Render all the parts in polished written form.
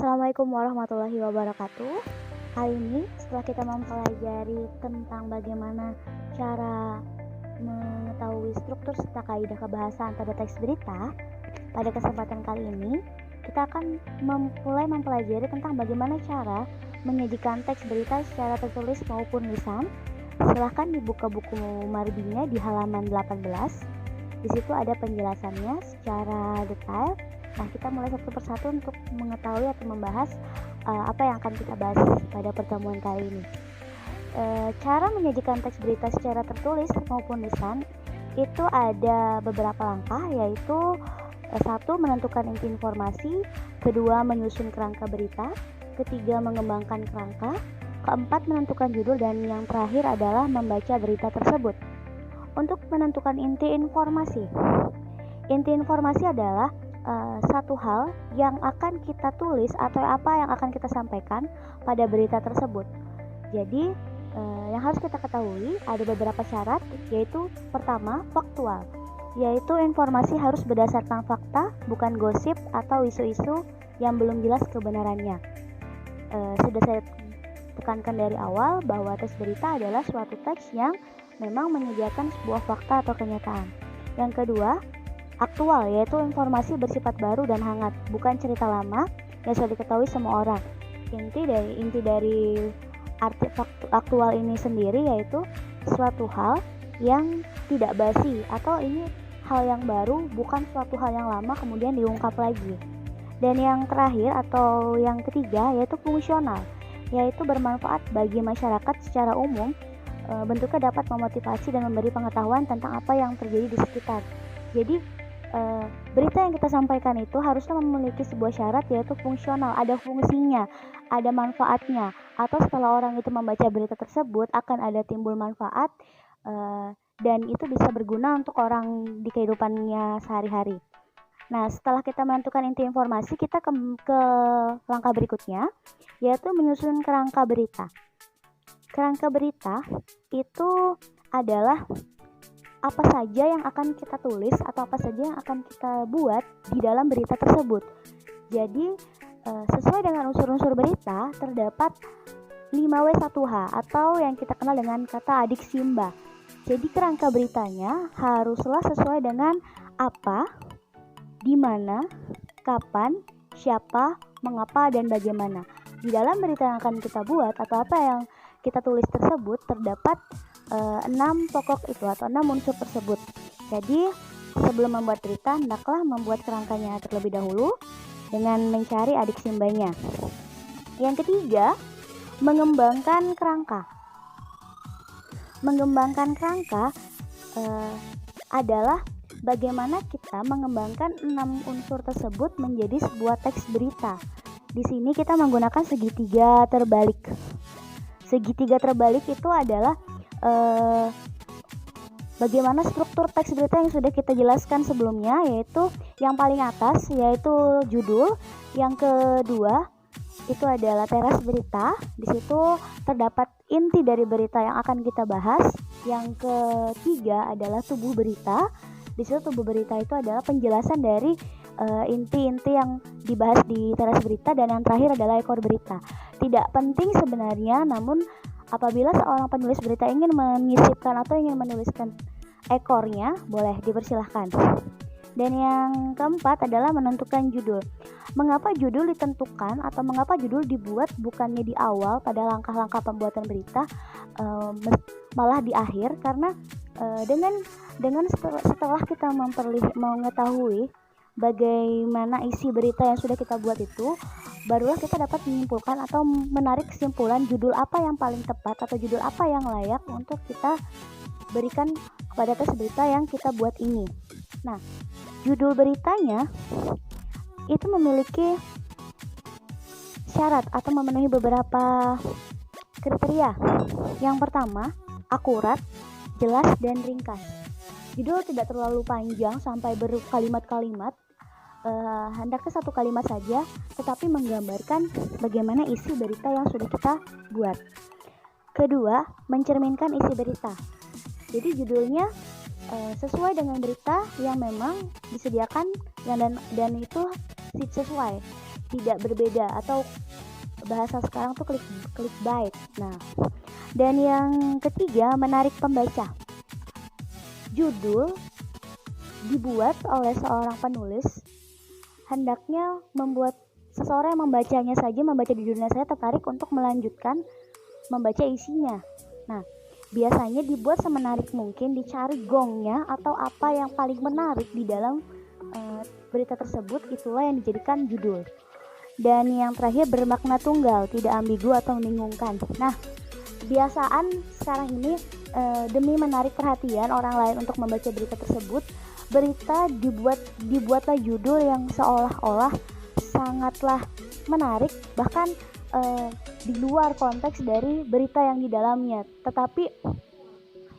Assalamualaikum warahmatullahi wabarakatuh. Kali ini setelah kita mempelajari tentang bagaimana cara mengetahui struktur serta kaidah kebahasaan pada teks berita, pada kesempatan kali ini kita akan mulai mempelajari tentang bagaimana cara menyajikan teks berita secara tertulis maupun lisan. Silahkan dibuka buku Marbinya di halaman 18. Di situ ada penjelasannya secara detail. Nah, kita mulai satu persatu untuk mengetahui atau membahas apa yang akan kita bahas pada pertemuan kali ini. Cara menyajikan teks berita secara tertulis maupun lisan itu ada beberapa langkah, yaitu satu, menentukan inti informasi, kedua, menyusun kerangka berita, ketiga, mengembangkan kerangka, keempat, menentukan judul, dan yang terakhir adalah membaca berita tersebut. Untuk menentukan inti informasi adalah satu hal yang akan kita tulis atau apa yang akan kita sampaikan pada berita tersebut. Jadi yang harus kita ketahui ada beberapa syarat, yaitu pertama, faktual, yaitu informasi harus berdasarkan fakta, bukan gosip atau isu-isu yang belum jelas kebenarannya. Sudah saya tekankan dari awal bahwa teks berita adalah suatu teks yang memang menyediakan sebuah fakta atau kenyataan. Yang kedua, aktual, yaitu informasi bersifat baru dan hangat, bukan cerita lama yang sudah diketahui semua orang. Inti dari arti aktual ini sendiri yaitu suatu hal yang tidak basi, atau ini hal yang baru, bukan suatu hal yang lama kemudian diungkap lagi. Dan yang terakhir atau yang ketiga yaitu fungsional, yaitu bermanfaat bagi masyarakat secara umum. Bentuknya dapat memotivasi dan memberi pengetahuan tentang apa yang terjadi di sekitar. Jadi berita yang kita sampaikan itu harusnya memiliki sebuah syarat, yaitu fungsional, ada fungsinya, ada manfaatnya, atau setelah orang itu membaca berita tersebut akan ada timbul manfaat dan itu bisa berguna untuk orang di kehidupannya sehari-hari. Nah, setelah kita menentukan inti informasi, kita ke langkah berikutnya, yaitu menyusun kerangka berita. Kerangka berita itu adalah apa saja yang akan kita tulis atau apa saja yang akan kita buat di dalam berita tersebut. Jadi sesuai dengan unsur-unsur berita terdapat 5W1H atau yang kita kenal dengan kata adik simba. Jadi kerangka beritanya haruslah sesuai dengan apa, di mana, kapan, siapa, mengapa, dan bagaimana. Di dalam berita yang akan kita buat atau apa yang kita tulis tersebut terdapat 6 pokok itu atau 6 unsur tersebut. Jadi sebelum membuat berita, hendaklah membuat kerangkanya terlebih dahulu dengan mencari adik simbanya. Yang ketiga, mengembangkan kerangka. Mengembangkan kerangka adalah bagaimana kita mengembangkan 6 unsur tersebut menjadi sebuah teks berita. Di sini kita menggunakan segitiga terbalik. Segitiga terbalik itu adalah bagaimana struktur teks berita yang sudah kita jelaskan sebelumnya, yaitu yang paling atas yaitu judul, yang kedua itu adalah teras berita, di situ terdapat inti dari berita yang akan kita bahas, yang ketiga adalah tubuh berita, di situ tubuh berita itu adalah penjelasan dari inti-inti yang dibahas di teras berita, dan yang terakhir adalah ekor berita. Tidak penting sebenarnya, namun apabila seorang penulis berita ingin menyisipkan atau ingin menuliskan ekornya, boleh, dipersilahkan. Dan yang keempat adalah menentukan judul. Mengapa judul ditentukan atau mengapa judul dibuat bukannya di awal pada langkah-langkah pembuatan berita, malah di akhir? Karena dengan setelah kita mengetahui bagaimana isi berita yang sudah kita buat itu, barulah kita dapat menyimpulkan atau menarik kesimpulan judul apa yang paling tepat atau judul apa yang layak untuk kita berikan kepada teks berita yang kita buat ini. Nah, judul beritanya itu memiliki syarat atau memenuhi beberapa kriteria. Yang pertama, akurat, jelas, dan ringkas. Judul tidak terlalu panjang sampai berkalimat-kalimat, hendaknya satu kalimat saja, tetapi menggambarkan bagaimana isi berita yang sudah kita buat. Kedua, mencerminkan isi berita. Jadi judulnya sesuai dengan berita yang memang disediakan dan itu sesuai. tidak berbeda, atau bahasa sekarang tuh clickbait. Nah, dan yang ketiga, menarik pembaca. Judul dibuat oleh seorang penulis hendaknya membuat seseorang yang membacanya saja, membaca judulnya saya tertarik untuk melanjutkan membaca isinya. Nah, biasanya dibuat semenarik mungkin, dicari gongnya atau apa yang paling menarik di dalam berita tersebut, itulah yang dijadikan judul. Dan yang terakhir, bermakna tunggal, tidak ambigu atau membingungkan. Nah, kebiasaan sekarang ini demi menarik perhatian orang lain untuk membaca berita tersebut, berita dibuatlah judul yang seolah-olah sangatlah menarik, bahkan di luar konteks dari berita yang di dalamnya, tetapi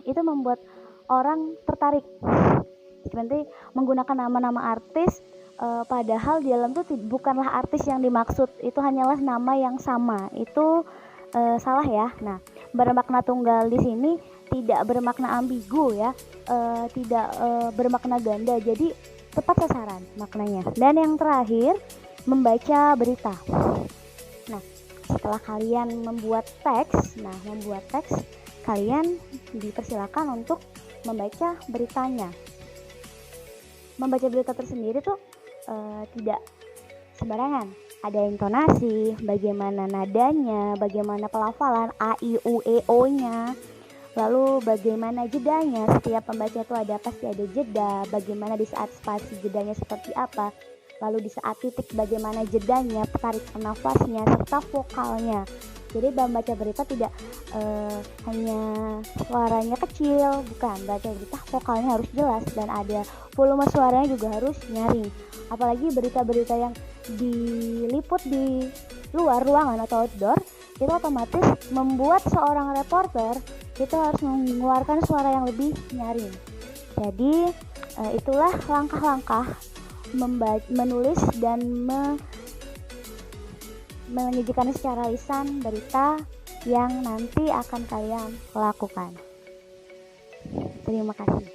itu membuat orang tertarik. Seperti menggunakan nama-nama artis, padahal di dalam itu bukanlah artis yang dimaksud, itu hanyalah nama yang sama. Itu salah ya. Nah, bermakna tunggal di sini tidak bermakna ambigu ya, tidak bermakna ganda, jadi tepat sasaran maknanya. Dan yang terakhir, membaca berita. Nah, setelah kalian membuat teks, kalian dipersilakan untuk membaca beritanya. Membaca berita tersendiri tuh tidak sembarangan. Ada intonasi, bagaimana nadanya, bagaimana pelafalan a, i, u, e, o-nya, lalu bagaimana jedanya. Setiap pembaca itu pasti ada jeda, bagaimana di saat spasi jedanya seperti apa, lalu di saat titik bagaimana jedanya, tarik nafasnya, serta vokalnya. Jadi membaca berita tidak hanya suaranya kecil, bukan. Baca berita vokalnya harus jelas dan ada volume suaranya juga harus nyaring. Apalagi berita-berita yang diliput di luar ruangan atau outdoor, itu otomatis membuat seorang reporter itu harus mengeluarkan suara yang lebih nyaring. Jadi itulah langkah-langkah menulis dan menyajikan secara lisan berita yang nanti akan kalian lakukan. Terima kasih.